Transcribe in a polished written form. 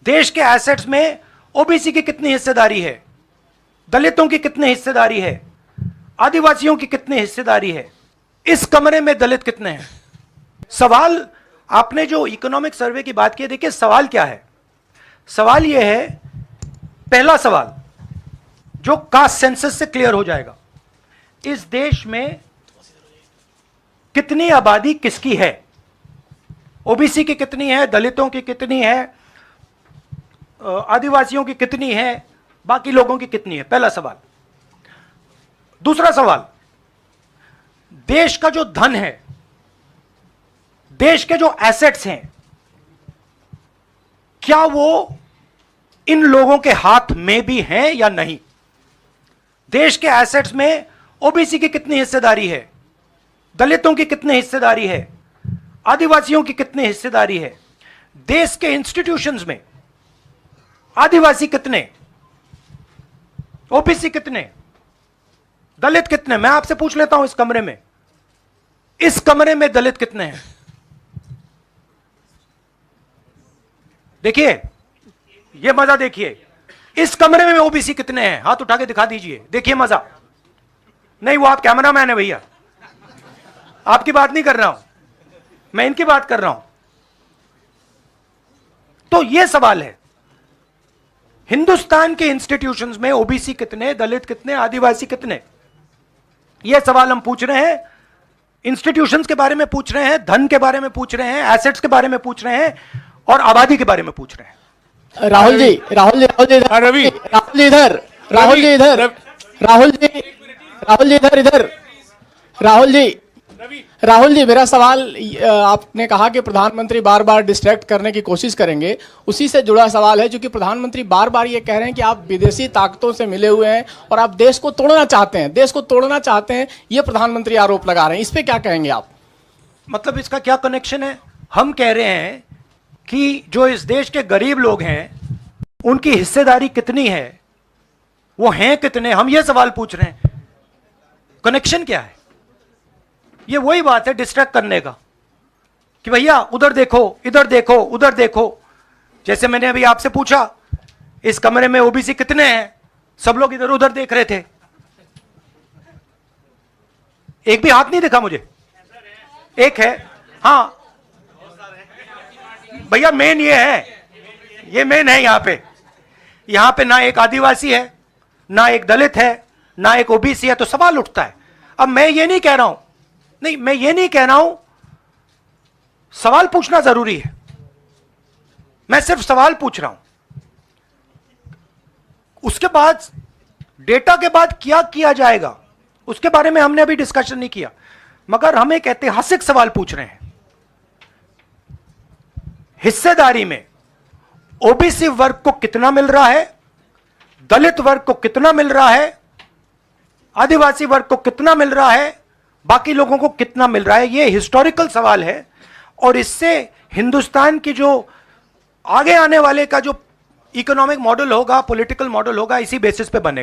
देश के एसेट्स में ओबीसी की कितनी हिस्सेदारी है, दलितों की कितनी हिस्सेदारी है, आदिवासियों की कितनी हिस्सेदारी है, इस कमरे में दलित कितने हैं। सवाल, आपने जो इकोनॉमिक सर्वे की बात की, देखिए सवाल क्या है। सवाल यह है, पहला सवाल जो कास्ट सेंसस से क्लियर हो जाएगा, इस देश में कितनी आबादी किसकी है, ओबीसी की कितनी है, दलितों की कितनी है, आदिवासियों की कितनी है, बाकी लोगों की कितनी है, पहला सवाल। दूसरा सवाल, देश का जो धन है, देश के जो एसेट्स हैं, क्या वो इन लोगों के हाथ में भी हैं या नहीं। देश के एसेट्स में ओबीसी की कितनी हिस्सेदारी है, दलितों की कितनी हिस्सेदारी है, आदिवासियों की कितनी हिस्सेदारी है, देश के इंस्टीट्यूशंस में आदिवासी कितने, ओबीसी कितने, दलित कितने। मैं आपसे पूछ लेता हूं, इस कमरे में दलित कितने हैं। देखिए, ये मजा देखिए, इस कमरे में ओबीसी कितने हैं, हाथ उठा के दिखा दीजिए, देखिए मजा। नहीं, वो आप कैमरामैन है भैया, आपकी बात नहीं कर रहा हूं मैं, इनकी बात कर रहा हूं। तो यह सवाल है, हिंदुस्तान के इंस्टीट्यूशंस में ओबीसी कितने, दलित कितने, आदिवासी कितने, यह सवाल हम पूछ रहे हैं। इंस्टीट्यूशंस के बारे में पूछ रहे हैं, धन के बारे में पूछ रहे हैं, एसेट्स के बारे में पूछ रहे हैं, और आबादी के बारे में पूछ रहे हैं। राहुल जी इधर, राहुल जी, मेरा सवाल, आपने कहा कि प्रधानमंत्री बार बार डिस्ट्रैक्ट करने की कोशिश करेंगे, उसी से जुड़ा सवाल है। क्योंकि प्रधानमंत्री बार बार ये कह रहे हैं कि आप विदेशी ताकतों से मिले हुए हैं और आप देश को तोड़ना चाहते हैं, ये प्रधानमंत्री आरोप लगा रहे हैं, इस पे क्या कहेंगे आप। मतलब इसका क्या कनेक्शन है। हम कह रहे हैं कि जो इस देश के गरीब लोग हैं उनकी हिस्सेदारी कितनी है, वो हैं कितने, हम ये सवाल पूछ रहे हैं। कनेक्शन क्या है। ये वही बात है डिस्ट्रैक्ट करने का, कि भैया उधर देखो, इधर देखो, उधर देखो। जैसे मैंने अभी आपसे पूछा, इस कमरे में ओबीसी कितने हैं, सब लोग इधर उधर देख रहे थे, एक भी हाथ नहीं दिखा मुझे। एक है, हाँ भैया, मेन ये है, ये मेन है। यहां पे ना एक आदिवासी है, ना एक दलित है, ना एक ओबीसी है, तो सवाल उठता है। अब मैं ये नहीं कह रहा हूं, सवाल पूछना जरूरी है, मैं सिर्फ सवाल पूछ रहा हूं। उसके बाद डेटा के बाद क्या किया जाएगा उसके बारे में हमने अभी डिस्कशन नहीं किया, मगर हम एक ऐतिहासिक सवाल पूछ रहे हैं। हिस्सेदारी में ओबीसी वर्ग को कितना मिल रहा है, दलित वर्ग को कितना मिल रहा है, आदिवासी वर्ग को कितना मिल रहा है, बाकी लोगों को कितना मिल रहा है। यह हिस्टोरिकल सवाल है, और इससे हिंदुस्तान की जो आगे आने वाले का जो इकोनॉमिक मॉडल होगा, पॉलिटिकल मॉडल होगा, इसी बेसिस पे बनेगा।